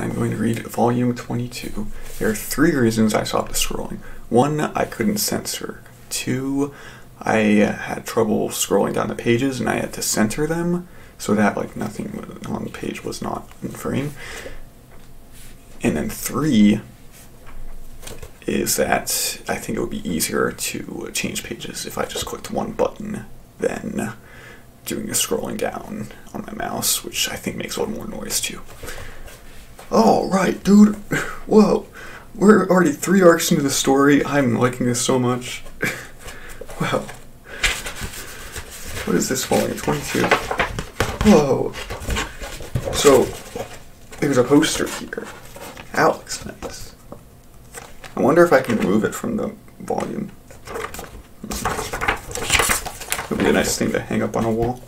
I'm going to read volume 22. There are 3 reasons I stopped scrolling. 1, I couldn't censor. 2, I had trouble scrolling down the pages and I had to center them so that like nothing on the page was not in frame. And then 3 is that I think it would be easier to change pages if I just clicked one button than doing the scrolling down on my mouse, which I think makes a little more noise too. Alright, dude. Whoa. We're already 3 arcs into the story. I'm liking this so much. Wow. What is this volume? 22. Whoa. So, there's a poster here. That looks nice. I wonder if I can remove it from the volume. It would be a nice thing to hang up on a wall.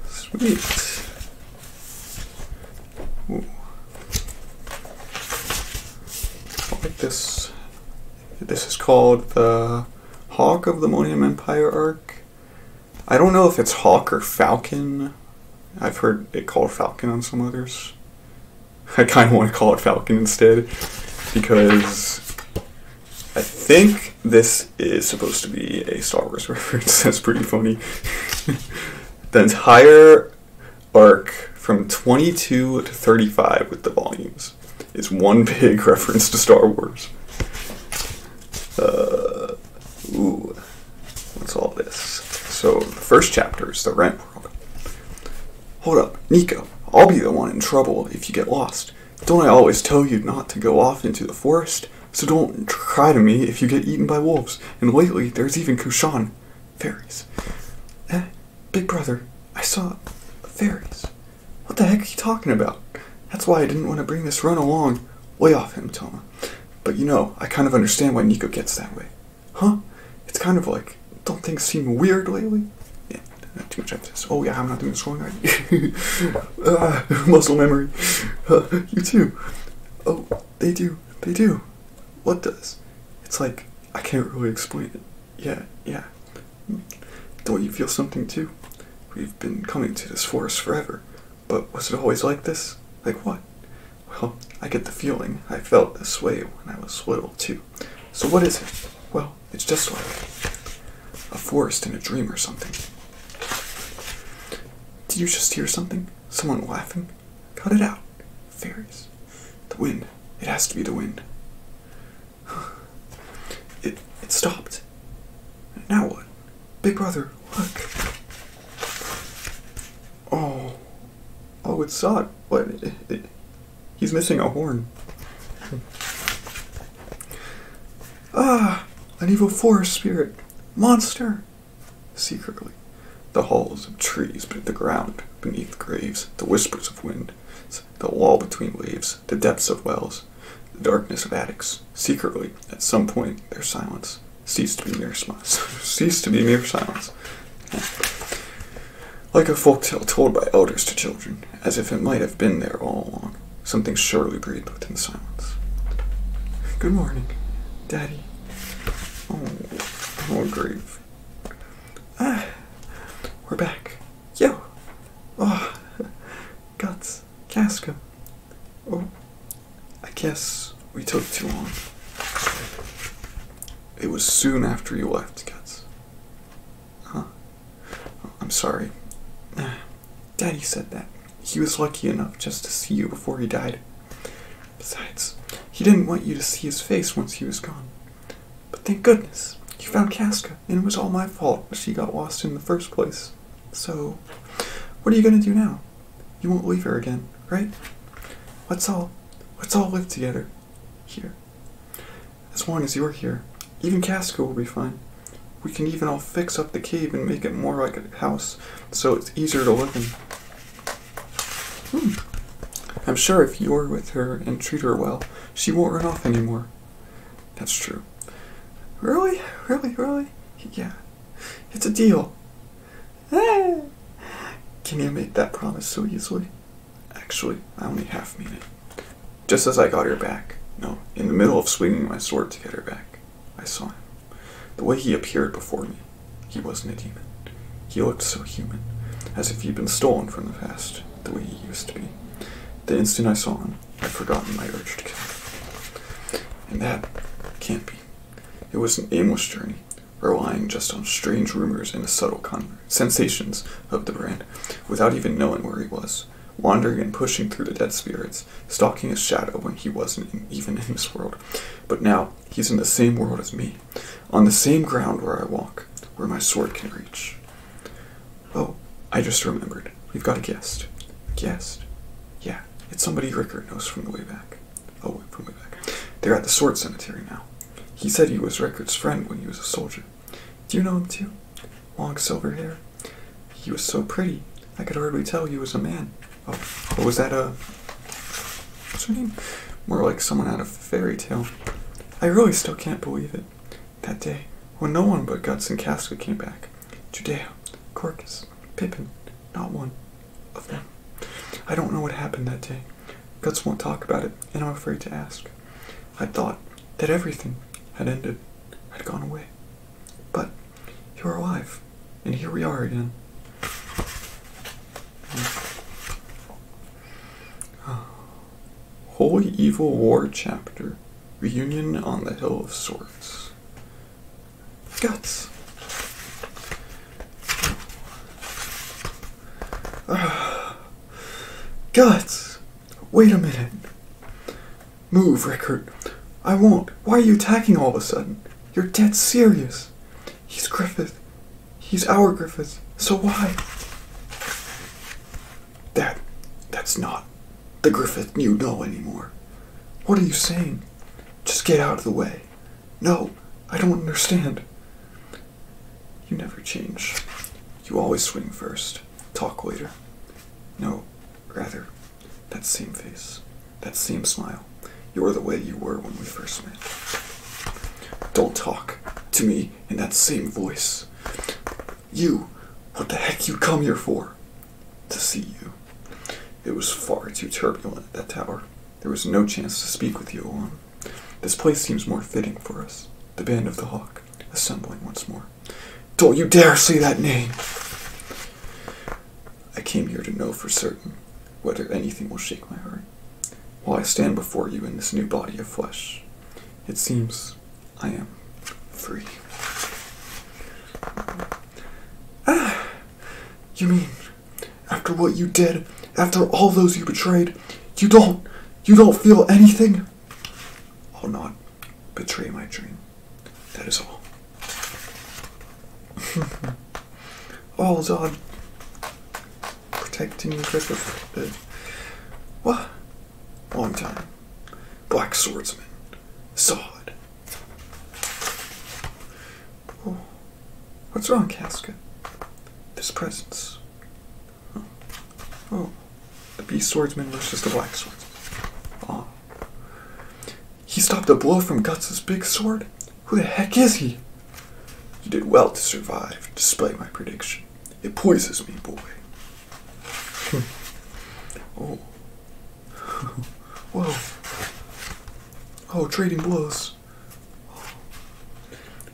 Sweet. Ooh. I like this. This is called the Hawk of the Millennium Empire Arc. I don't know if it's Hawk or Falcon. I've heard it called Falcon on some others. I kind of want to call it Falcon instead, because I think this is supposed to be a Star Wars reference. That's pretty funny. The entire arc from 22 to 35 with the volumes is one big reference to Star Wars. Ooh. What's all this? So, the first chapter is the rent world. Hold up, Nico. I'll be the one in trouble if you get lost. Don't I always tell you not to go off into the forest? So don't cry to me if you get eaten by wolves. And lately, there's even Kushan. Fairies. Big brother, I saw fairies. What the heck are you talking about? That's why I didn't want to bring this run along. Lay off him, Toma. But you know, I kind of understand why Nico gets that way. Huh? It's kind of like, don't things seem weird lately? Yeah, not too much emphasis. Oh yeah, I'm not doing this wrong, right? Muscle memory. You too. Oh, they do. They do. What does? It's like, I can't really explain it. Yeah. Don't you feel something too? We've been coming to this forest forever. But was it always like this? Like what? Well, I get the feeling I felt this way when I was little too. So what is it? Well, it's just like a forest in a dream or something. Did you just hear something? Someone laughing? Cut it out. Fairies. The wind. It has to be the wind. It stopped. Now what? Big brother, look. Oh, it's Zod. What? He's missing a horn. An evil forest spirit. Monster. Secretly, the halls of trees beneath the ground, beneath graves, the whispers of wind, the wall between waves, the depths of wells, the darkness of attics. Secretly, at some point, their silence ceased to be mere silence. Like a folktale told by elders to children, as if it might have been there all along. Something surely breathed within silence. Good morning, Daddy. Oh, grave. We're back. Yo! Oh, Guts. Casca. Oh, I guess we took too long. It was soon after you left, Guts. Huh? Oh, I'm sorry. Daddy said that. He was lucky enough just to see you before he died. Besides, he didn't want you to see his face once he was gone. But thank goodness, you found Casca, and it was all my fault that she got lost in the first place. So, what are you gonna do now? You won't leave her again, right? Let's all live together. Here. As long as you're here, even Casca will be fine. We can even all fix up the cave and make it more like a house, so it's easier to live in. I'm sure if you're with her and treat her well, she won't run off anymore. That's true. Really? Really? Yeah. It's a deal. Can you make that promise so easily? Actually, I only half mean it. Just as I got her back, no, in the middle of swinging my sword to get her back, I saw him. The way he appeared before me, he wasn't a demon. He looked so human, as if he'd been stolen from the past, the way he used to be. The instant I saw him, I'd forgotten my urge to kill. And that can't be. It was an aimless journey, relying just on strange rumors and the subtle sensations of the brand, without even knowing where he was, wandering and pushing through the dead spirits, stalking his shadow when he wasn't even in this world. But now, he's in the same world as me, on the same ground where I walk, where my sword can reach. Oh, I just remembered. We've got a guest. A guest? Yeah, it's somebody Rickard knows from the way back. Oh, from way back. They're at the sword cemetery now. He said he was Rickard's friend when he was a soldier. Do you know him too? Long silver hair. He was so pretty, I could hardly tell he was a man. Oh, what was that, what's her name? More like someone out of a fairy tale. I really still can't believe it. That day, when no one but Guts and Casca came back. Judea, Corcus, Pippin, not one of them. I don't know what happened that day. Guts won't talk about it, and I'm afraid to ask. I thought that everything had ended, had gone away. But you're alive, and here we are again. Holy Evil War Chapter, Reunion on the Hill of Swords. Guts. Guts! Wait a minute. Move, Rickard. I won't. Why are you attacking all of a sudden? You're dead serious. He's Griffith. He's our Griffith. So why? That's not the Griffith you know anymore. What are you saying? Just get out of the way. No, I don't understand. You never change. You always swing first. Talk later. No, rather, that same face, that same smile. You're the way you were when we first met. Don't talk to me in that same voice. What the heck you come here for? To see you. It was far too turbulent at that tower. There was no chance to speak with you alone. This place seems more fitting for us. The Band of the Hawk, assembling once more. Don't you dare say that name! I came here to know for certain whether anything will shake my heart. While I stand before you in this new body of flesh, it seems I am free. You mean, after what you did, after all those you betrayed, you don't feel anything? I'll not betray my dream. That is all. All Zod protecting Griffith. What? Long time. Black swordsman. Zod. Oh. What's wrong, Casca? This presence. Oh. The beast swordsman versus the black swordsman. Oh. He stopped a blow from Guts' big sword? Who the heck is he? You did well to survive, despite my prediction. It poises me, boy. Oh. Whoa. Oh, trading blows.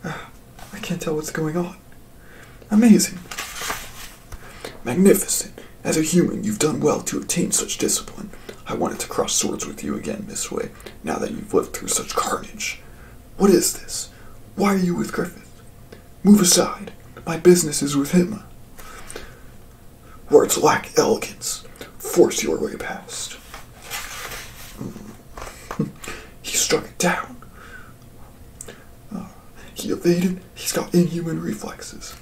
I can't tell what's going on. Amazing. Magnificent. As a human, you've done well to attain such discipline. I wanted to cross swords with you again this way, now that you've lived through such carnage. What is this? Why are you with Griffith? Move aside. My business is with him. Words lack elegance. Force your way past. He struck it down. He evaded. He's got inhuman reflexes.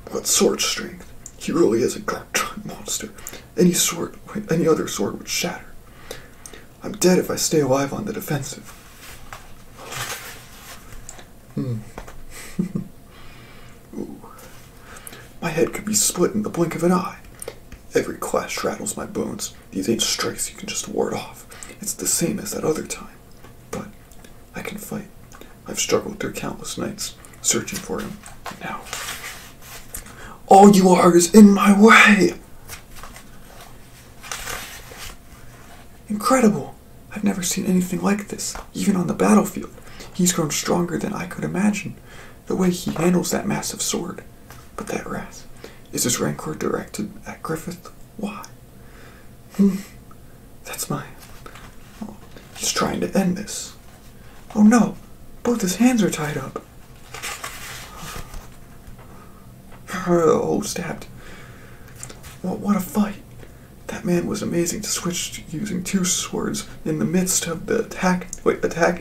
What sword strength. He really is a gargantuan monster. Any other sword would shatter. I'm dead if I stay alive on the defensive. Ooh. My head could be split in the blink of an eye. Every clash rattles my bones. These ain't strikes you can just ward off. It's the same as that other time. But I can fight. I've struggled through countless nights, searching for him. And now, all you are is in my way! Incredible! I've never seen anything like this, even on the battlefield. He's grown stronger than I could imagine. The way he handles that massive sword. But that wrath, is his rancor directed at Griffith? Why? That's my... Oh, he's trying to end this. Oh no, both his hands are tied up. Oh, stabbed. What a fight. That man was amazing to switch using two swords in the midst of the attack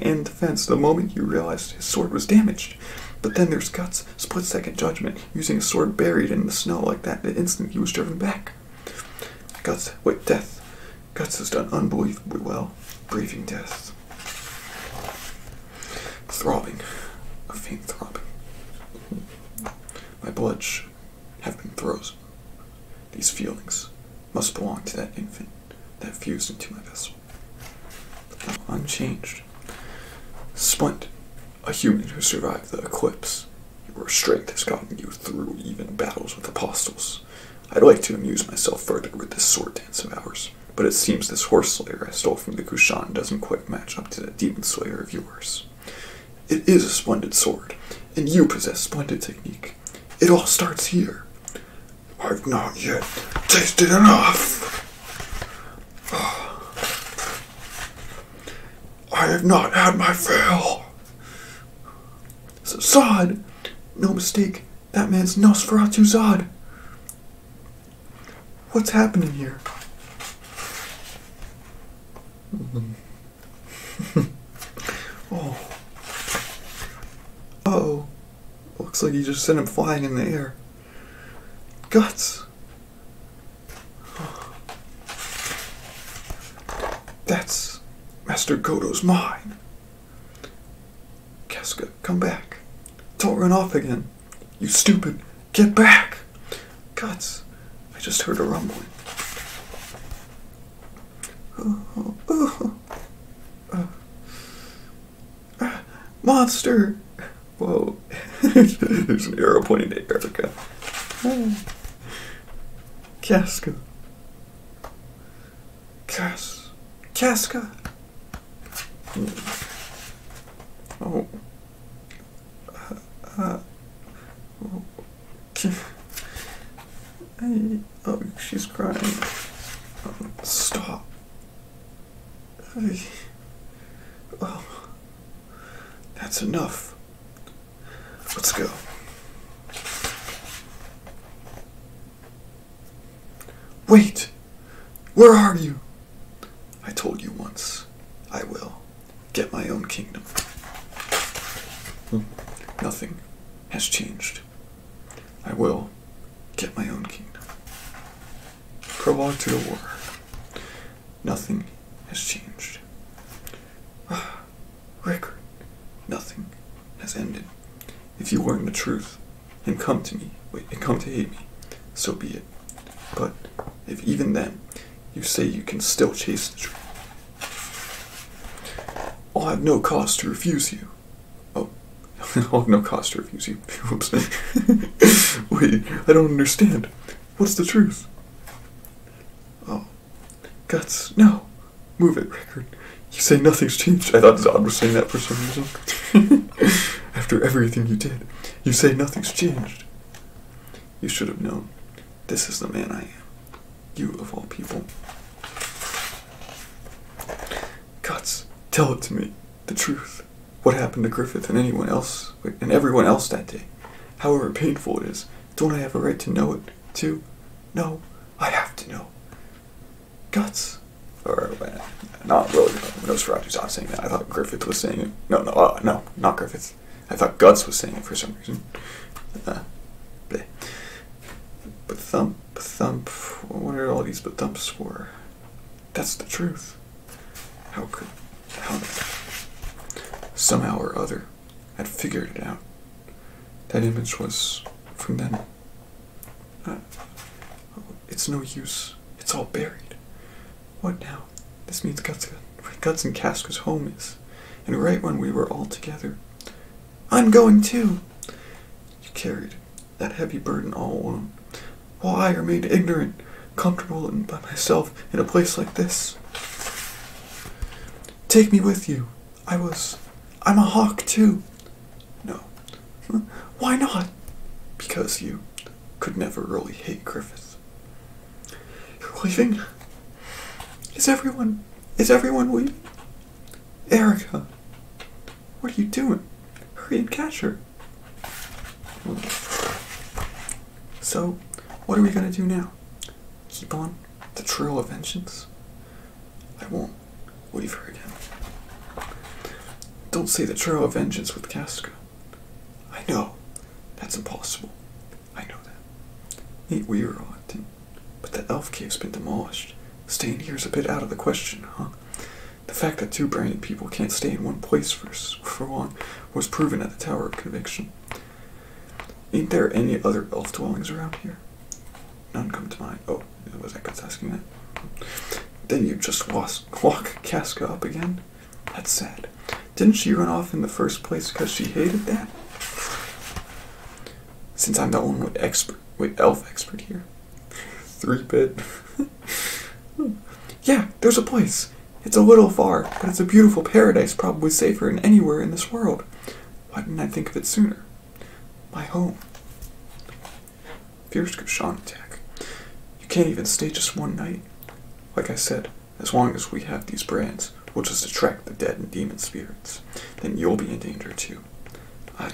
and defense the moment you realized his sword was damaged. But then there's Guts, split-second judgment, using a sword buried in the snow like that the instant he was driven back. Death. Guts has done unbelievably well, braving death. Throbbing. A faint throbbing. My blood should have been frozen. These feelings must belong to that infant that fused into my vessel. Now unchanged. Splendid. A human who survived the eclipse. Your strength has gotten you through even battles with apostles. I'd like to amuse myself further with this sword dance of ours, but it seems this horse slayer I stole from the Kushan doesn't quite match up to that demon slayer of yours. It is a splendid sword, and you possess splendid technique. It all starts here. I've not yet tasted enough. I have not had my fill. Zod! No mistake, that man's Nosferatu Zod. What's happening here? Oh. Uh-oh. Looks like he just sent him flying in the air. Guts! That's Master Goto's mine. Casca, come back. Don't run off again. You stupid. Get back! Guts, I just heard a rumbling. Monster! Whoa. There's an arrow pointing to Erica. Casca. Casca. Oh. Oh, she's crying. Stop. Oh. That's enough. Let's go. Wait! Where are you? I told you once. I will get my own kingdom. Nothing has changed. I will get my own kingdom. Prologue to the war. Nothing has changed. Rickard, nothing has ended. If you learn the truth and come to hate me, so be it. But if even then you say you can still chase the truth, I'll have no cause to refuse you. Oh, I'll have no cause to refuse you. Whoops. Wait, I don't understand. What's the truth? Oh, Guts, no. Move it, Rickard. You say nothing's changed. I thought Zod was saying that for some reason. After everything you did, you say nothing's changed. You should have known. This is the man I am. You of all people. Guts, tell it to me. The truth. What happened to Griffith and everyone else that day? However painful it is, don't I have a right to know it, too? No, I have to know. Guts. Or, not really. Nosferatu's not saying that. I thought Griffith was saying it. No, not Griffith. I thought Guts was saying it for some reason. Thump. What are all these thumps for? That's the truth. How somehow or other, I'd figured it out. That image was from then. It's no use. It's all buried. What now? This means Guts and Casca's home is. And right when we were all together. I'm going too. You carried that heavy burden all alone, while I remained ignorant, comfortable and by myself in a place like this. Take me with you. I'm a hawk too. No. Why not? Because you could never really hate Griffith. You're leaving? Is everyone leaving? Erica, what are you doing? Hurry and catch her. So, what are we gonna do now? Keep on the trail of vengeance? I won't leave her again. Don't say the trail of vengeance with Casca. I know. That's impossible. I know that. Ain't we reluctant? But the elf cave's been demolished. Staying here's a bit out of the question, huh? The fact that two brainy people can't stay in one place for long was proven at the Tower of Conviction. Ain't there any other elf dwellings around here? None come to mind. Oh, was that Guts asking that? Then you just walk Casca up again? That's sad. Didn't she run off in the first place because she hated that? Since I'm the only elf expert here. 3-bit. Yeah, there's a place. It's a little far, but it's a beautiful paradise, probably safer than anywhere in this world. Why didn't I think of it sooner? My home. Fierce Kushan attack. You can't even stay just one night. Like I said, as long as we have these brands, we'll just attract the dead and demon spirits. Then you'll be in danger too. I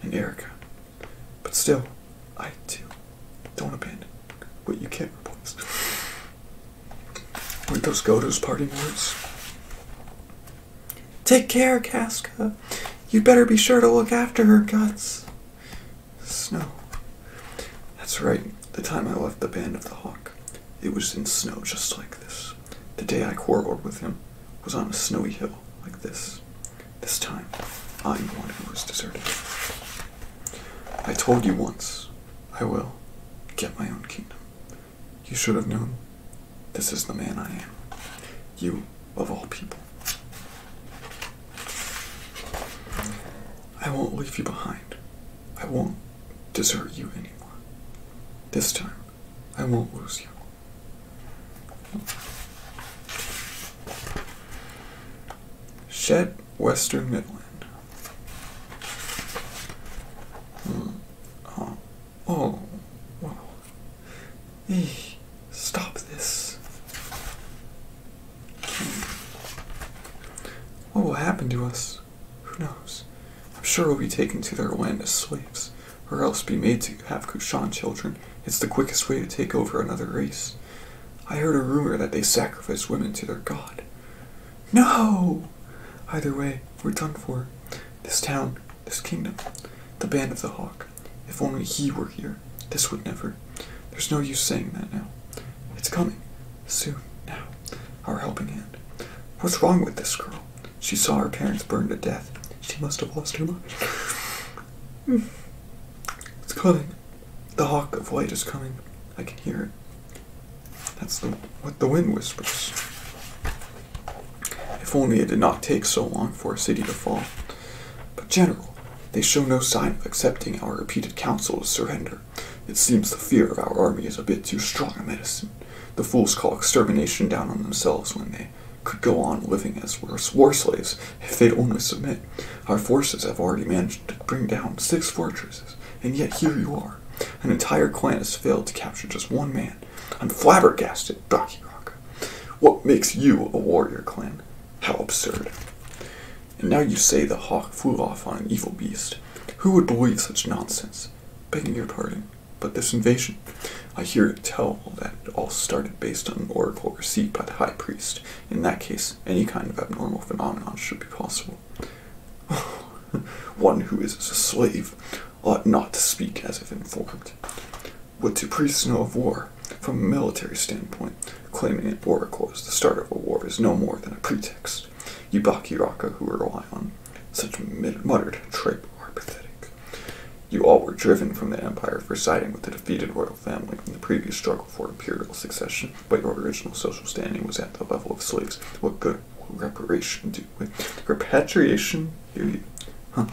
and Erica. But still, I too. Don't abandon what you can't replace. Weren't those Goto's parting words? Take care, Casca. You'd better be sure to look after her, Guts. Snow. That's right. The time I left the Band of the Hawk, it was in snow just like this. The day I quarreled with him was on a snowy hill like this. This time, I'm the one who was deserted. I told you once, I will get my own kingdom. You should have known. This is the man I am. You, of all people. I won't leave you behind. I won't desert you anymore. This time, I won't lose you. Shed, Western Midland. Oh, wow. Hey, stop this. What will happen to us? Who knows? I'm sure we'll be taken to their land as slaves, or else be made to have Kushan children. It's the quickest way to take over another race. I heard a rumor that they sacrifice women to their god. No! Either way, we're done for. This town, this kingdom, the Band of the Hawk. If only he were here, this would never. There's no use saying that now. It's coming. Soon, now. Our helping hand. What's wrong with this girl? She saw her parents burned to death. She must have lost her mind. It's coming. The Hawk of Light is coming. I can hear it. That's what the wind whispers. If only it did not take so long for a city to fall. But General, they show no sign of accepting our repeated counsel to surrender. It seems the fear of our army is a bit too strong a medicine. The fools call extermination down on themselves when they could go on living as war slaves if they'd only submit. Our forces have already managed to bring down 6 fortresses, and yet here you are. An entire clan has failed to capture just one man. I'm flabbergasted, Bakiraka. What makes you a warrior clan? How absurd. And now you say the hawk flew off on an evil beast. Who would believe such nonsense? Begging your pardon, but this invasion, I hear it tell that it all started based on an oracle received by the high priest. In that case, any kind of abnormal phenomenon should be possible. One who is a slave ought not to speak as if informed. What do priests know of war? From a military standpoint, claiming an oracle as the start of a war is no more than a pretext. You Bakiraka who rely on such muttered tripe are pathetic. You all were driven from the empire for siding with the defeated royal family in the previous struggle for imperial succession, but your original social standing was at the level of slaves. What good will reparation do? Repatriation? Huh.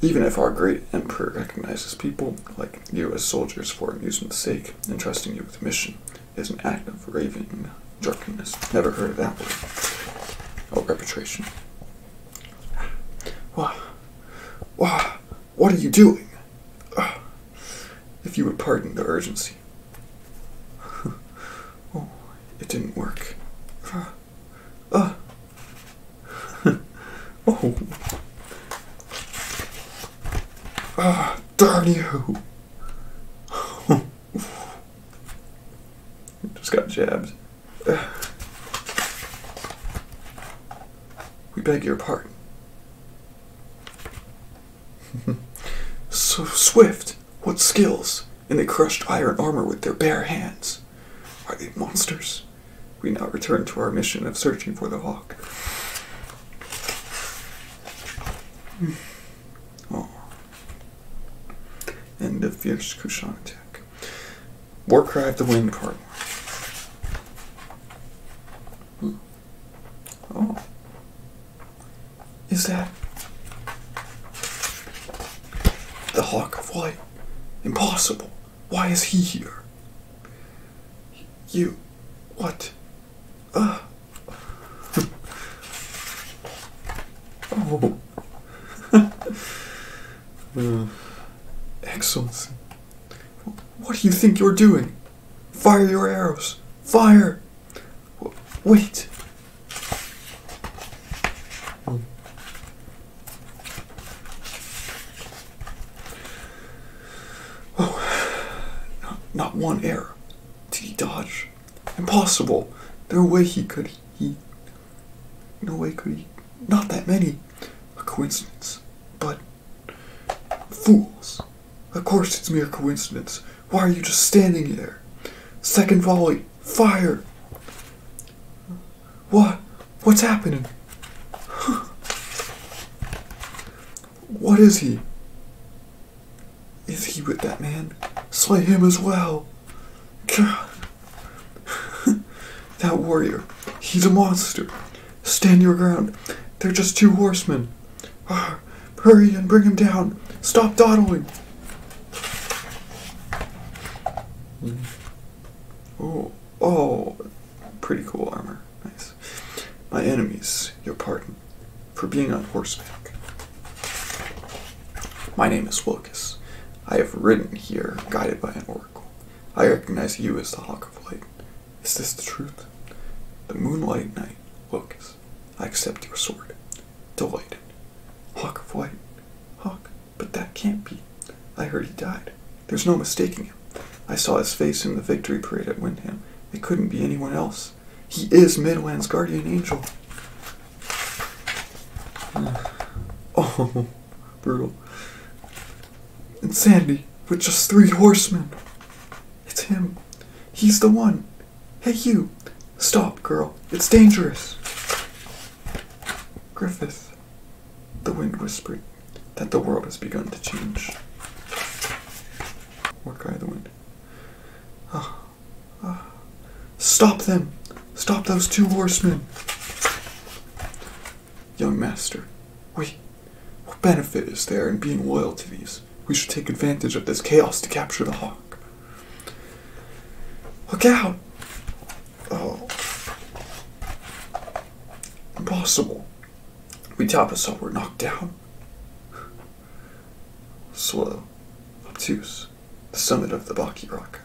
Even if our great emperor recognizes people like you as soldiers for amusement's sake, entrusting you with a mission is an act of raving drunkenness. Never heard of that word. Oh, repatriation. What are you doing? If you would pardon the urgency. Oh, It didn't work. Oh. Darn you! Just got jabbed. We beg your pardon. So swift! What skills! And they crushed iron armor with their bare hands. Are they monsters? We now return to our mission of searching for the hawk. Oh. End of fierce Kushan attack. Warcry of the Wind Part 1. Oh. Is that the Hawk of Light? Impossible. Why is he here? You... What? Oh. Excellency. What do you think you're doing? Fire your arrows. Fire! Wait. Not one arrow. Did he dodge? Impossible. No way could he. Not that many. A coincidence. But fools. Of course it's mere coincidence. Why are you just standing there? Second volley. Fire. What's happening? What is he? Is he with that man? Slay him as well. God. That warrior. He's a monster. Stand your ground. They're just two horsemen. Hurry and bring him down. Stop dawdling. Oh, pretty cool armor. Nice. My enemies, your pardon, for being on horseback. My name is Lucas. I have ridden here, guided by an oracle. I recognize you as the Hawk of Light. Is this the truth? The Moonlight Knight, Lucas. I accept your sword. Delighted. Hawk of Light. Hawk? But that can't be. I heard he died. There's no mistaking him. I saw his face in the victory parade at Windham. It couldn't be anyone else. He is Midland's guardian angel. Oh, brutal. Insanity, with just 3 horsemen. It's him. He's the one. Hey, you. Stop, girl. It's dangerous. Griffith. The wind whispered that the world has begun to change. Warcry of the Wind. Stop them! Stop those 2 horsemen! Young master, wait. What benefit is there in being loyal to these? We should take advantage of this chaos to capture the hawk. Look out! Oh. Impossible. We Tapasa were knocked down. Slow. Obtuse. The summit of the Baki Rock.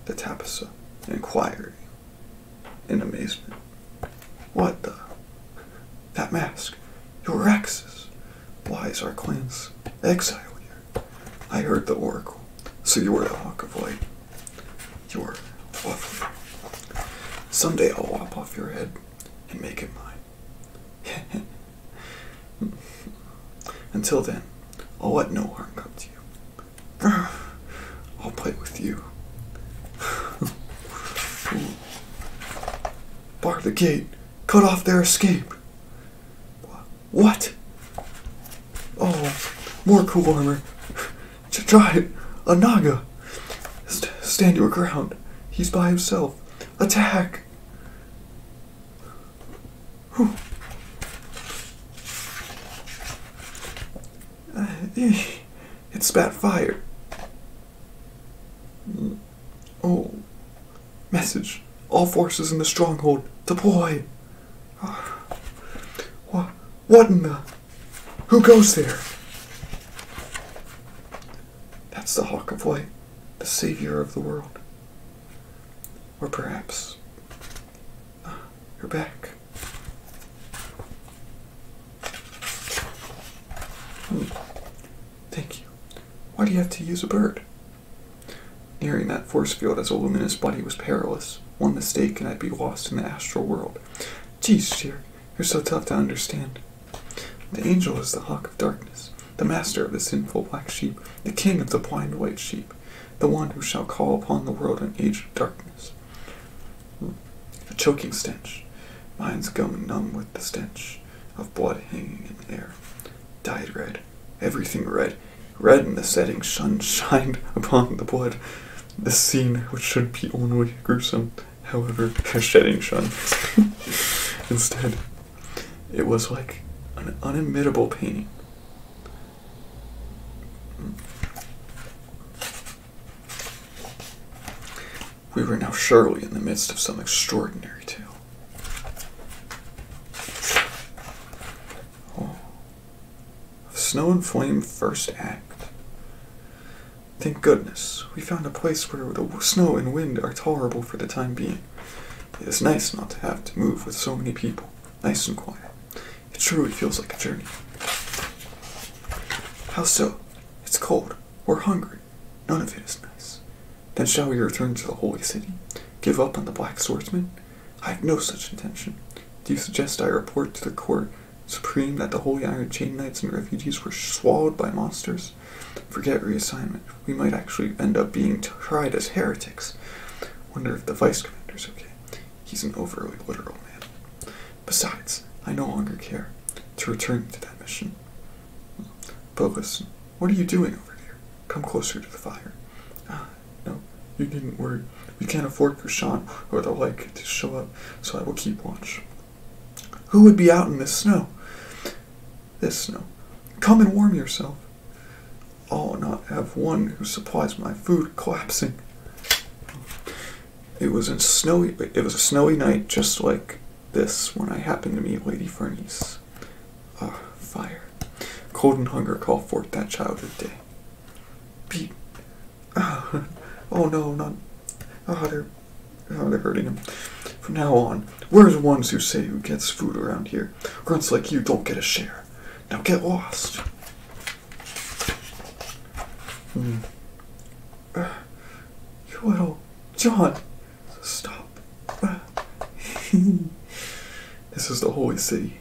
The Tapasa. Inquiry. In amazement. What the? That mask. You're Rexus. Why is our clan's exile here? I heard the oracle. So you're the Hawk of Light. You're lovely. Someday I'll lop off your head and make it mine. Until then, I'll let no harm come to you. I'll play with you. Bar the gate. Cut off their escape. What? Oh, more cool armor. Try it. A Naga. Stand your ground. He's by himself. Attack. Whew. It spat fire. Oh. Message. All forces in the stronghold. Deploy. What in the... Who goes there? That's the Hawk of Light. The savior of the world. Or perhaps you're back. Thank you. Why do you have to use a bird? Nearing that force field as a luminous body was perilous. One mistake and I'd be lost in the astral world. Geez, Sheer, you're so tough to understand. The angel is the hawk of darkness, the master of the sinful black sheep, the king of the blind white sheep, the one who shall call upon the world an age of darkness. A choking stench, mind's going numb with the stench of blood hanging in the air. Dyed red, everything red, red in the setting sun shined upon the blood. The scene, which should be only gruesome, however, shedding shone. Instead, it was like an unimitable painting. We were now surely in the midst of some extraordinary tale. Oh. Snow and Flame first act. Thank goodness, we found a place where the snow and wind are tolerable for the time being. It is nice not to have to move with so many people, nice and quiet. It truly feels like a journey. How so? It's cold. We're hungry. None of it is nice. Then shall we return to the holy city? Give up on the Black Swordsman? I have no such intention. Do you suggest I report to the court supreme that the Holy Iron Chain Knights and refugees were swallowed by monsters? Forget reassignment. We might actually end up being tried as heretics. Wonder if the vice commander's okay. He's an overly literal man. Besides, I no longer care to return to that mission. But listen, what are you doing over there? Come closer to the fire. No, you needn't worry. We can't afford Krishan or the like to show up, so I will keep watch. Who would be out in this snow? This snow. Come and warm yourself. I'll not have one who supplies my food collapsing. It was a snowy night just like this when I happened to meet Lady Furnace. Fire. Cold and hunger call forth that childhood day. Pete. Oh no, not. They're hurting him. From now on, we're the ones who say who gets food around here. Grunts like you don't get a share. Now get lost. You little John. Stop. This is the holy city.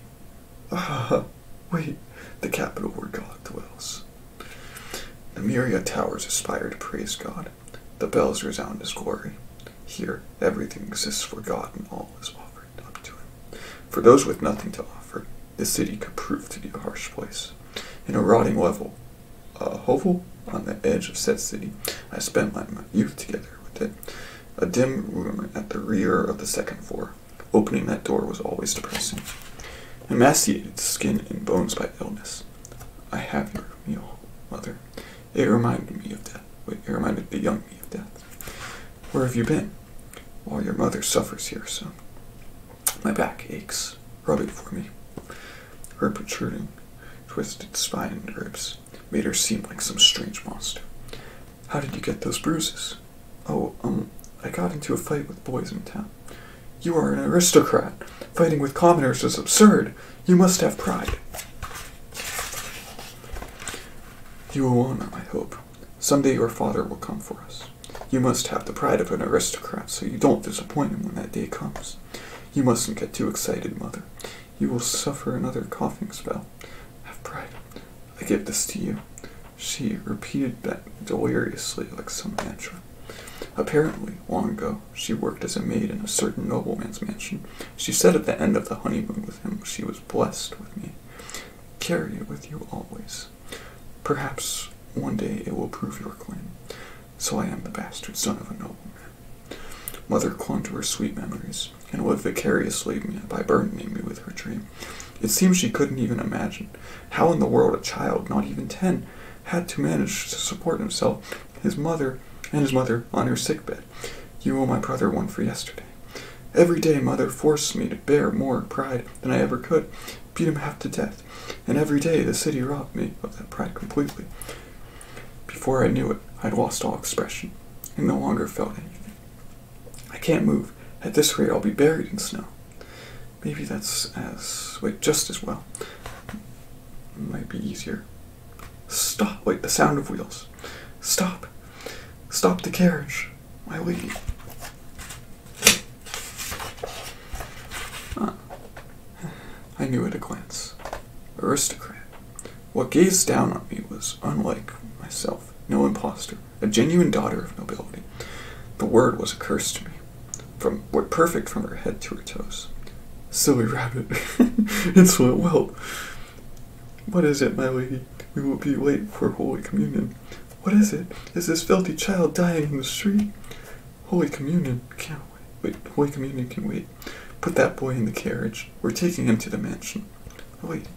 Wait, the capital where God dwells. The myriad towers aspire to praise God. The bells resound His glory. Here, everything exists for God and all is offered up to Him. For those with nothing to offer, the city could prove to be a harsh place. In a rotting hovel on the edge of said city, I spent my youth together with it. A dim room at the rear of the second floor. Opening that door was always depressing. Emaciated skin and bones by illness. I have your meal, Mother. It reminded me of death. It reminded the young me of death. Where have you been? While your mother suffers here, son. My back aches. Rub it for me. Her protruding, twisted spine and ribs made her seem like some strange monster. How did you get those bruises? I got into a fight with boys in town. You are an aristocrat. Fighting with commoners is absurd. You must have pride. You alone are my hope. Someday your father will come for us. You must have the pride of an aristocrat so you don't disappoint him when that day comes. You mustn't get too excited, Mother. You will suffer another coughing spell. Have pride. I give this to you. She repeated that deliriously like some mantra. Apparently, long ago, she worked as a maid in a certain nobleman's mansion. She said at the end of the honeymoon with him she was blessed with me. Carry it with you always. Perhaps one day it will prove your claim. So I am the bastard son of a nobleman. Mother clung to her sweet memories, and lived vicariously by burdening me with her dream. It seems she couldn't even imagine how in the world a child, not even 10, had to manage to support himself, his mother on her sickbed. You owe my brother one for yesterday. Every day Mother forced me to bear more pride than I ever could, beat him half to death, and every day the city robbed me of that pride completely. Before I knew it, I'd lost all expression, and no longer felt anything. I can't move. At this rate, I'll be buried in snow. Maybe that's just as well. Might be easier. Stop! Wait, the sound of wheels. Stop! Stop the carriage, my lady. I knew at a glance. Aristocrat. What gazed down on me was unlike myself, no impostor, a genuine daughter of nobility. The word was a curse to me, perfect from her head to her toes. Silly rabbit, insolent whelp. What is it, my lady? We will be late for Holy Communion. What is it? Is this filthy child dying in the street? Holy Communion can't wait. Wait, Holy Communion can wait. Put that boy in the carriage. We're taking him to the mansion. Wait.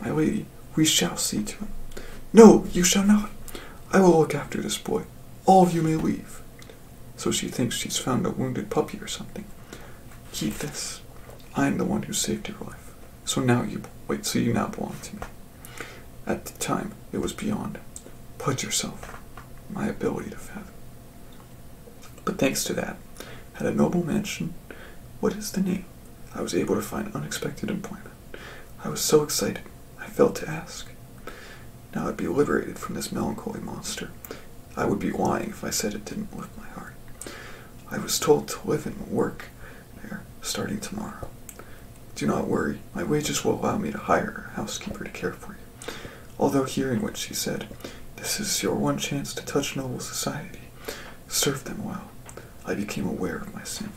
My lady, we shall see to him. No, you shall not. I will look after this boy. All of you may leave. So she thinks she's found a wounded puppy or something. Keep this. I am the one who saved your life. So now you now belong to me. At the time, it was beyond. Pledge yourself. My ability to fathom. But thanks to that, had a noble mansion. What is the name? I was able to find unexpected employment. I was so excited, I felt to ask. Now I'd be liberated from this melancholy monster. I would be lying if I said it didn't lift my heart. I was told to live and work there, starting tomorrow. Do not worry, my wages will allow me to hire a housekeeper to care for you. Although hearing what she said, this is your one chance to touch noble society. Serve them well. I became aware of my sin.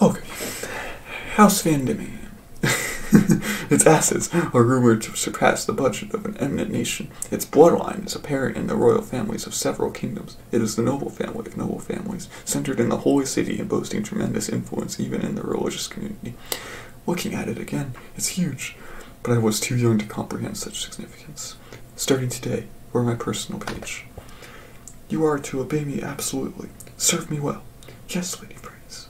Okay. House Van Diemen. Its assets are rumored to surpass the budget of an eminent nation. Its bloodline is apparent in the royal families of several kingdoms. It is the noble family of noble families, centered in the holy city and boasting tremendous influence even in the religious community. Looking at it again, it's huge, but I was too young to comprehend such significance. Starting today, we're my personal page. You are to obey me absolutely. Serve me well. Yes, Lady Praise.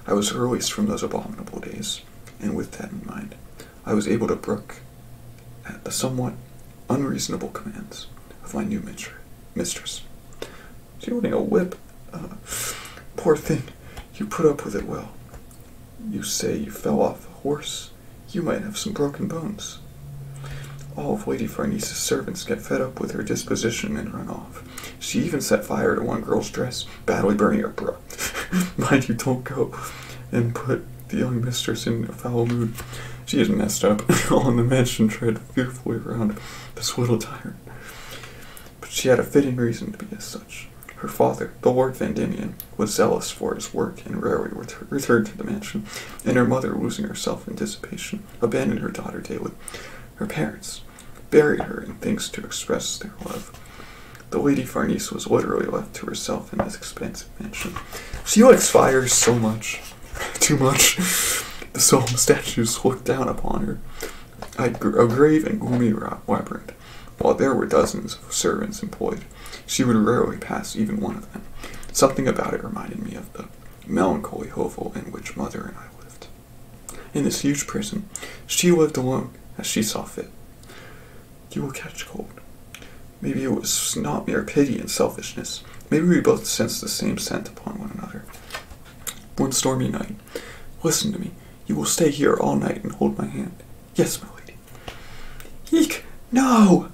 I was released from those abominable days, and with that in mind, I was able to brook at the somewhat unreasonable commands of my new mistress. She holding a whip. Poor thing, you put up with it well. You say you fell off a horse. You might have some broken bones. All of Lady Farnese's servants get fed up with her disposition and run off. She even set fire to one girl's dress, badly burning her bra. Mind you, don't go and put the young mistress in a foul mood. She is messed up. All in the mansion tread fearfully around this little tyrant. But she had a fitting reason to be as such. Her father, the Lord Van Diemen, was zealous for his work and rarely returned to the mansion, and her mother, losing herself in dissipation, abandoned her daughter daily. Her parents buried her in things to express their love. The Lady Farnese was literally left to herself in this expansive mansion. She likes fire so much. Too much. The solemn statues looked down upon her. A grave and gloomy labyrinth. While there were dozens of servants employed, she would rarely pass even one of them. Something about it reminded me of the melancholy hovel in which Mother and I lived. In this huge prison, she lived alone, as she saw fit. You will catch cold. Maybe it was not mere pity and selfishness. Maybe we both sensed the same scent upon one another. One stormy night. Listen to me. You will stay here all night and hold my hand. Yes, my lady. Eek! No!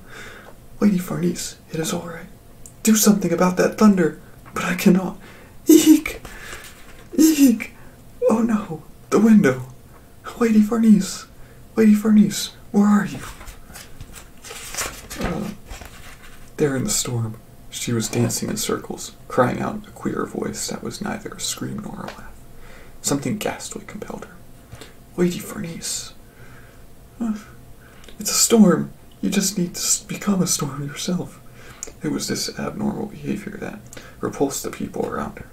Lady Farnese, it is all right. Do something about that thunder. But I cannot. Eek! Eek! Oh no! The window! Lady Farnese! Lady Farnese, where are you? There in the storm, she was dancing in circles, crying out in a queer voice that was neither a scream nor a laugh. Something ghastly compelled her. Lady Farnese. It's a storm. You just need to become a storm yourself. It was this abnormal behavior that repulsed the people around her.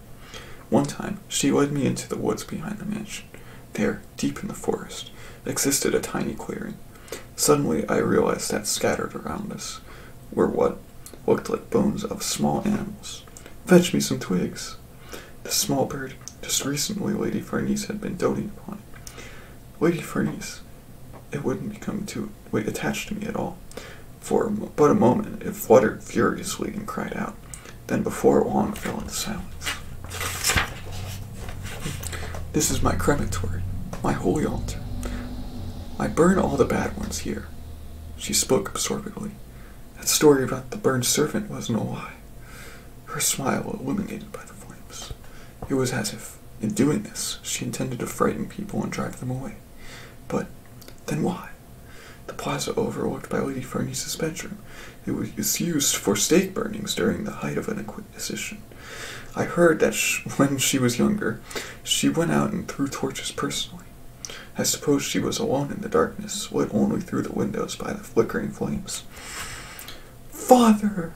One time, she led me into the woods behind the mansion. There, deep in the forest, existed a tiny clearing. Suddenly, I realized that scattered around us were what looked like bones of small animals. Fetch me some twigs. The small bird, just recently Lady Farnese had been doting upon. Lady Farnese, it wouldn't become too attached to me at all. For but a moment, it fluttered furiously and cried out. Then before long fell into silence. This is my crematory, my holy altar. I burn all the bad ones here." She spoke absorbedly. That story about the burned servant wasn't a lie. Her smile illuminated by the flames. It was as if, in doing this, she intended to frighten people and drive them away. But then why? The plaza overlooked by Lady Farnese's bedroom. It was used for stake burnings during the height of an Inquisition. I heard that when she was younger, she went out and threw torches personally. I suppose she was alone in the darkness, lit only through the windows by the flickering flames. "Father!"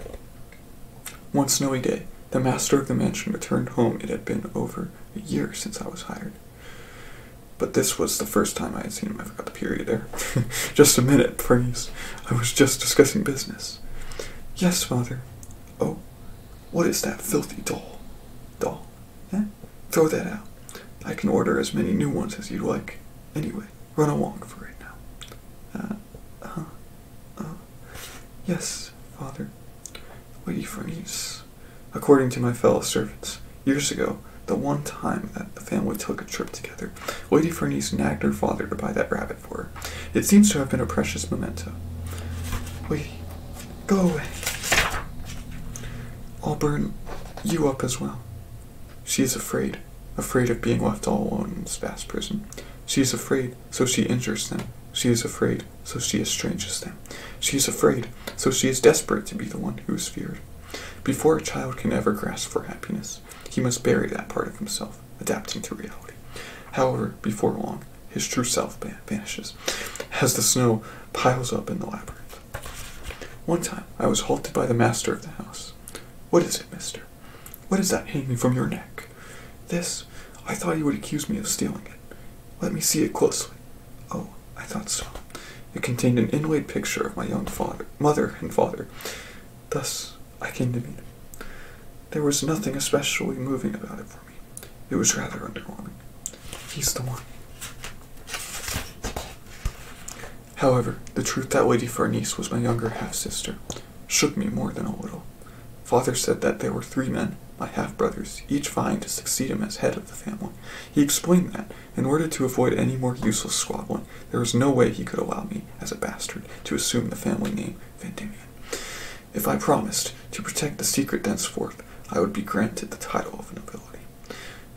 One snowy day, the master of the mansion returned home. It had been over a year since I was hired. But this was the first time I had seen him. I forgot the period there. "Just a minute, please. I was just discussing business." "Yes, father." "Oh, what is that filthy doll?" "Doll? Eh? Throw that out. I can order as many new ones as you like. Anyway, run along for right now." "Yes, father." "Lady Farnese, according to my fellow servants, years ago, the one time that the family took a trip together, Lady Farnese nagged her father to buy that rabbit for her. It seems to have been a precious memento." "Lady, go away. I'll burn you up as well." She is afraid of being left all alone in this vast prison. She is afraid, so she injures them. She is afraid, so she estranges them. She is afraid, so she is desperate to be the one who is feared. Before a child can ever grasp for happiness, he must bury that part of himself, adapting to reality. However, before long, his true self vanishes, as the snow piles up in the labyrinth. One time, I was halted by the master of the house. "What is it, mister? What is that hanging from your neck?" "This? I thought he would accuse me of stealing it." "Let me see it closely." "Oh, I thought so." It contained an inlaid picture of my young mother and father. Thus, I came to meet him. There was nothing especially moving about it for me. It was rather underwhelming. He's the one. However, the truth that Lady Farnese was my younger half-sister shook me more than a little. Father said that there were 3 men, my half-brothers, each vying to succeed him as head of the family. He explained that, in order to avoid any more useless squabbling, there was no way he could allow me, as a bastard, to assume the family name Vandemian. If I promised to protect the secret thenceforth, I would be granted the title of nobility,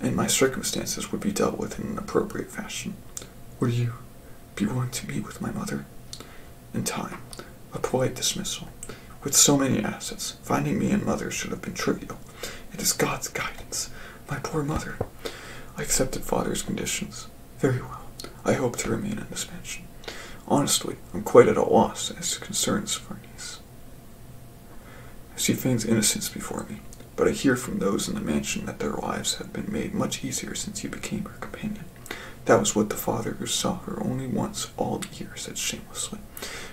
and my circumstances would be dealt with in an appropriate fashion. Would you be willing to meet with my mother? In time, a polite dismissal. With so many assets, finding me and mother should have been trivial. It is God's guidance. My poor mother. I accepted father's conditions. Very well. I hope to remain in this mansion. Honestly, I'm quite at a loss as to concerns Farnese. She feigns innocence before me, but I hear from those in the mansion that their lives have been made much easier since you became her companion. That was what the father who saw her only once all the years said shamelessly.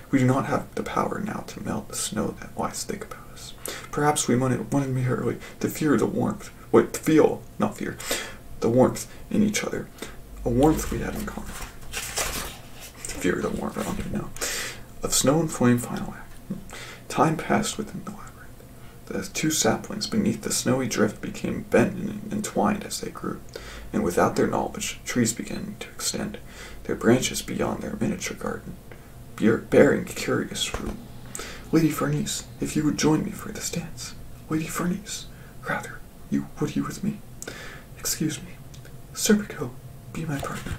We do not have the power now to melt the snow that lies thick about us. Perhaps we wanted merely to feel the warmth, the warmth in each other, a warmth we had in common. Fear the warmth, I don't even know. Of snow and flame final act. Time passed within the labyrinth. The 2 saplings beneath the snowy drift became bent and entwined as they grew, and without their knowledge, trees began to extend, their branches beyond their miniature garden, bearing curious fruit. Lady Farnese, if you would join me for this dance. Lady Farnese, rather, would you with me? Excuse me. Serpico, be my partner.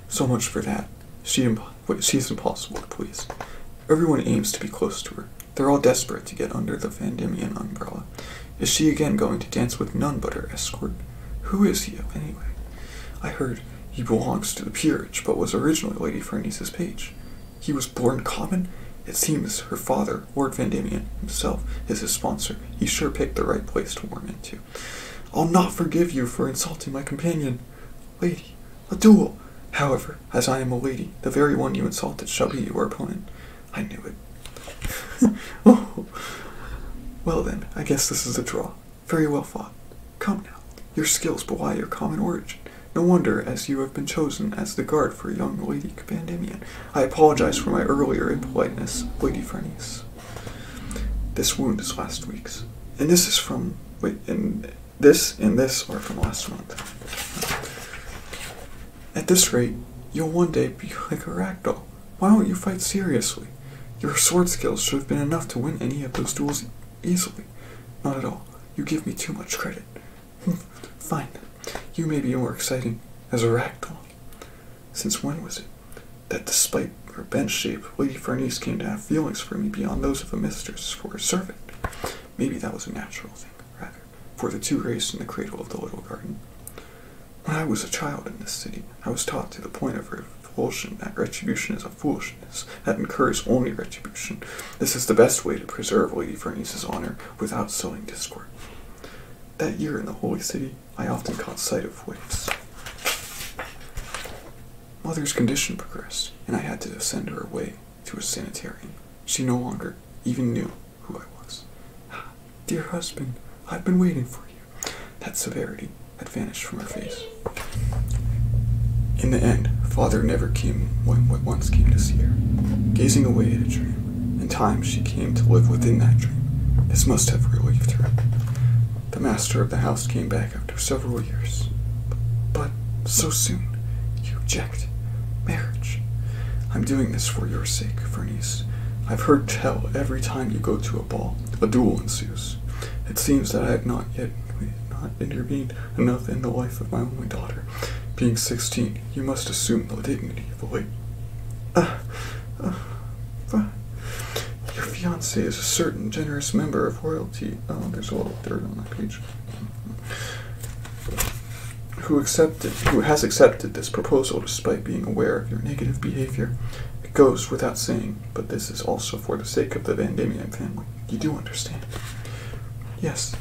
So much for that. She's impossible to please. Everyone aims to be close to her. They're all desperate to get under the Vandemian umbrella. Is she again going to dance with none but her escort? Who is he, anyway? I heard he belongs to the peerage, but was originally Lady Farnese's page. He was born common? It seems her father, Lord Vandemian himself, is his sponsor. He sure picked the right place to warm into. I'll not forgive you for insulting my companion. Lady, a duel! However, as I am a lady, the very one you insulted shall be your opponent. I knew it. Oh. Well then, I guess this is a draw. Very well fought. Come now, your skills belie your common origin. No wonder, as you have been chosen as the guard for young Lady Vandemian. I apologize for my earlier impoliteness, Lady Farnese. This wound is last week's. And this is from... This and this are from last month. At this rate, you'll one day be like a ragdoll. Why don't you fight seriously? Your sword skills should have been enough to win any of those duels easily. Not at all. You give me too much credit. Fine. You may be more exciting as a ragdoll. Since when was it that despite her bench shape, Lady Farnese came to have feelings for me beyond those of a mistress for a servant? Maybe that was a natural thing, rather, for the two raced in the cradle of the little garden. When I was a child in this city, I was taught to the point of revulsion that retribution is a foolishness that incurs only retribution. This is the best way to preserve Lady Farnese's honor without sowing discord. That year in the Holy City, I often caught sight of waves. Mother's condition progressed, and I had to send her away to a sanitarium. She no longer even knew who I was. Dear husband, I've been waiting for you. That severity had vanished from her face. In the end, Father never came when once came to see her, gazing away at a dream. In time, she came to live within that dream. This must have relieved her. The master of the house came back after several years. But so soon, you object. Marriage. I'm doing this for your sake, Farnese. I've heard tell every time you go to a ball, a duel ensues. It seems that I have not intervened enough in the life of my only daughter. Being 16, you must assume the dignity of a lady. Your fiancé is a certain generous member of royalty. Oh, there's a little dirt on that page. Who has accepted this proposal despite being aware of your negative behavior. It goes without saying, but this is also for the sake of the Vandemian family. You do understand? Yes,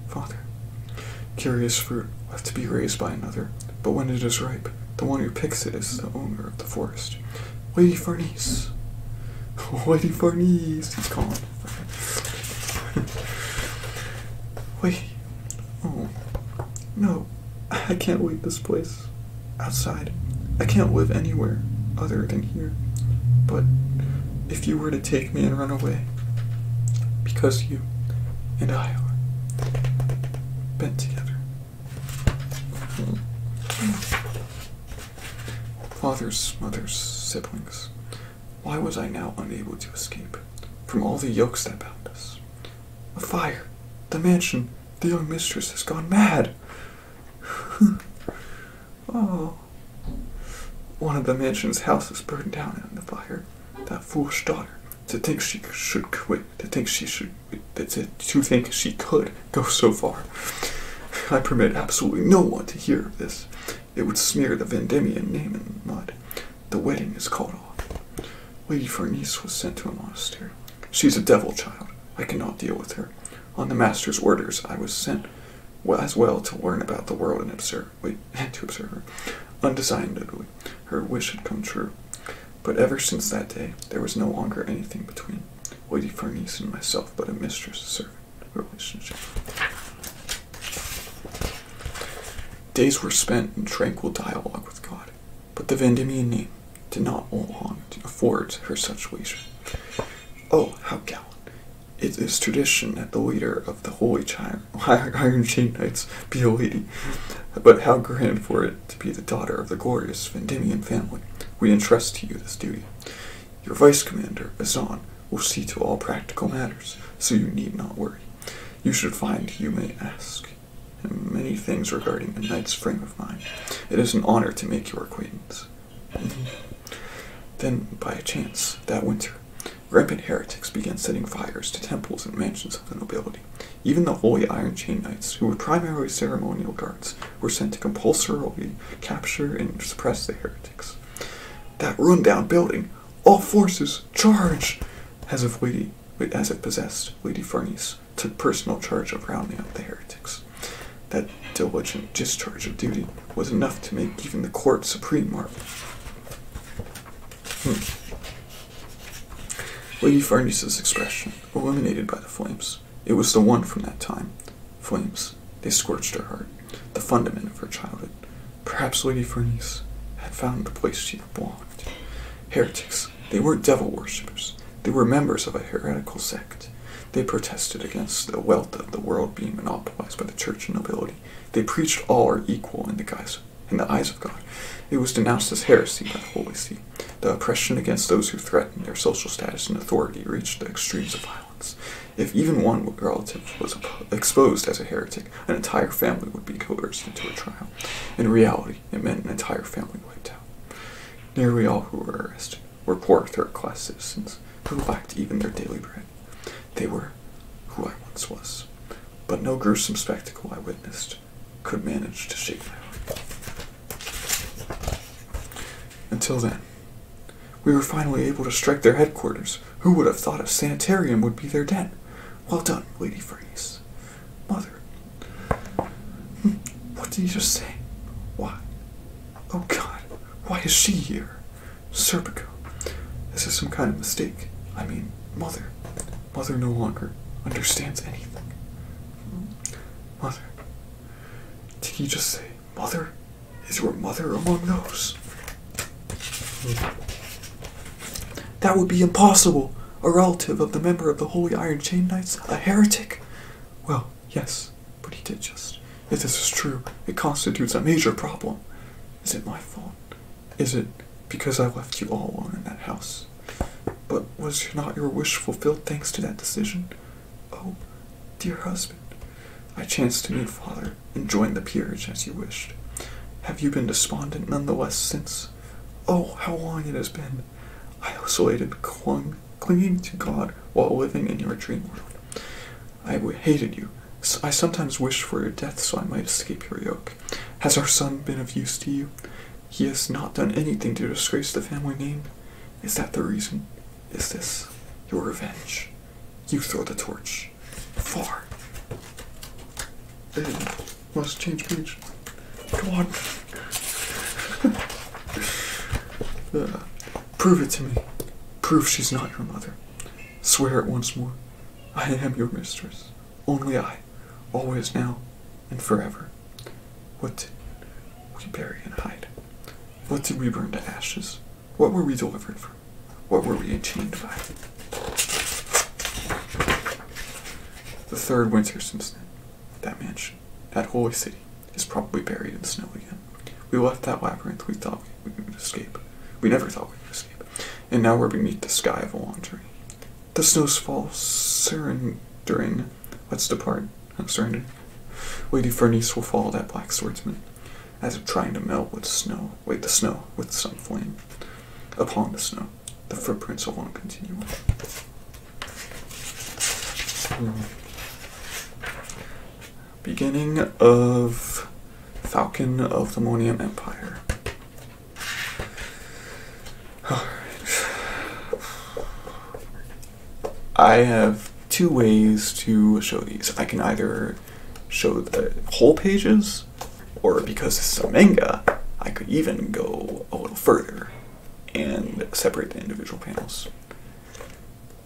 Father. Curious fruit left to be raised by another, but when it is ripe, the one who picks it is the owner of the forest. Lady Farnese. Lady Farnese, he's calling. Wait. Oh. No. I can't leave this place. Outside. I can't live anywhere other than here. But if you were to take me and run away, because you and I are bent together. Father's, mother's, siblings. Why was I now unable to escape from all the yokes that bound us? A fire! The mansion! The young mistress has gone mad! Oh. One of the mansion's houses burned down in the fire. That foolish daughter. To think she could go so far. I permit absolutely no one to hear of this. It would smear the Vandemian name in mud. The wedding is called off. Lady Farnese was sent to a monastery. She's a devil child. I cannot deal with her. On the master's orders, I was sent as well to learn about the world and to observe her. Undesignedly, her wish had come true. But ever since that day, there was no longer anything between Lady Farnese and myself but a mistress-servant relationship. Days were spent in tranquil dialogue with God, but the Vandemian name did not long to afford her such leisure. Oh, how gallant! It is tradition that the leader of the Holy Iron Chain Knights be a lady, but how grand for it to be the daughter of the glorious Vandemian family. We entrust to you this duty. Your vice commander, Azan, will see to all practical matters, so you need not worry. You should find you may ask him many things regarding a knight's frame of mind. It is an honor to make your acquaintance. Then, by a chance, that winter, rampant heretics began setting fires to temples and mansions of the nobility. Even the Holy Iron Chain Knights, who were primarily ceremonial guards, were sent to compulsorily capture and suppress the heretics. That run-down building! All forces, charge! As if possessed, Lady Farnese took personal charge of rounding up the heretics. That diligent discharge of duty was enough to make even the court supreme marvel. Lady Farnese's expression, illuminated by the flames. It was the one from that time. Flames, they scorched her heart, the fundament of her childhood. Perhaps Lady Farnese had found the place she belonged. Heretics, they weren't devil worshippers. They were members of a heretical sect. They protested against the wealth of the world being monopolized by the church and nobility. They preached all are equal in the eyes of God. It was denounced as heresy by the Holy See. The oppression against those who threatened their social status and authority reached the extremes of violence. If even one relative was exposed as a heretic, an entire family would be coerced into a trial. In reality, it meant an entire family wiped out. Nearly all who were arrested were poor third-class citizens who lacked even their daily bread. They were who I once was, but no gruesome spectacle I witnessed could manage to shake my heart. Until then, we were finally able to strike their headquarters. Who would have thought a sanitarium would be their den? Well done, Lady Fernice. Mother. What did you just say? Why? Oh God, why is she here? Serpico. This is some kind of mistake. I mean, Mother. Mother no longer understands anything. Mother. Did you just say, Mother? Is your mother among those? That would be impossible. A relative of the member of the Holy Iron Chain Knights? A heretic? Well, yes, but he did just. If this is true, it constitutes a major problem. Is it my fault? Is it because I left you all alone in that house? But was not your wish fulfilled thanks to that decision? Oh, dear husband, I chanced to meet Father and joined the peerage as you wished. Have you been despondent nonetheless since? Oh, how long it has been. Isolated, clinging to God while living in your dream world. I hated you. I sometimes wished for your death so I might escape your yoke. Has our son been of use to you? He has not done anything to disgrace the family name. Is that the reason? Is this your revenge? You throw the torch. Far. Must change page. Come on. Prove it to me. Prove she's not your mother. Swear it once more. I am your mistress. Only I. Always, now, and forever. What did we bury and hide? What did we burn to ashes? What were we delivered from? What were we enchained by? The third winter since then. That mansion, that holy city, is probably buried in snow again. We left that labyrinth we thought we would escape. We never thought we would escape. And now we're beneath the sky of a long journey. The snows fall surrendering. Let's depart. Surrender. Lady Fernice will follow that black swordsman, as if trying to melt with snow. Wait, the snow with some flame. Upon the snow, the footprints alone continue. Beginning of Falcon of the Millennium Empire. I have two ways to show these. I can either show the whole pages, or because this is a manga, I could even go a little further and separate the individual panels.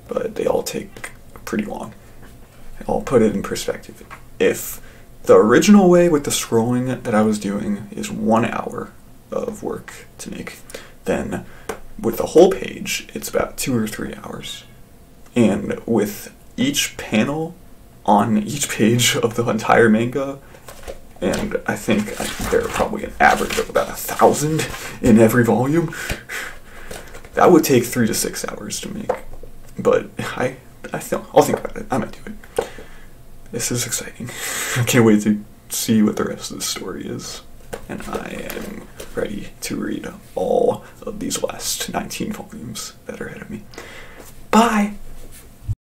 But they all take pretty long. I'll put it in perspective. If the original way with the scrolling that I was doing is 1 hour of work to make, then with the whole page, it's about 2 or 3 hours. And with each panel on each page of the entire manga, and I think there are probably an average of about 1,000 in every volume, that would take 3 to 6 hours to make. But I'll think about it. I might do it. This is exciting. I can't wait to see what the rest of the story is. And I am ready to read all of these last 19 volumes that are ahead of me. Bye!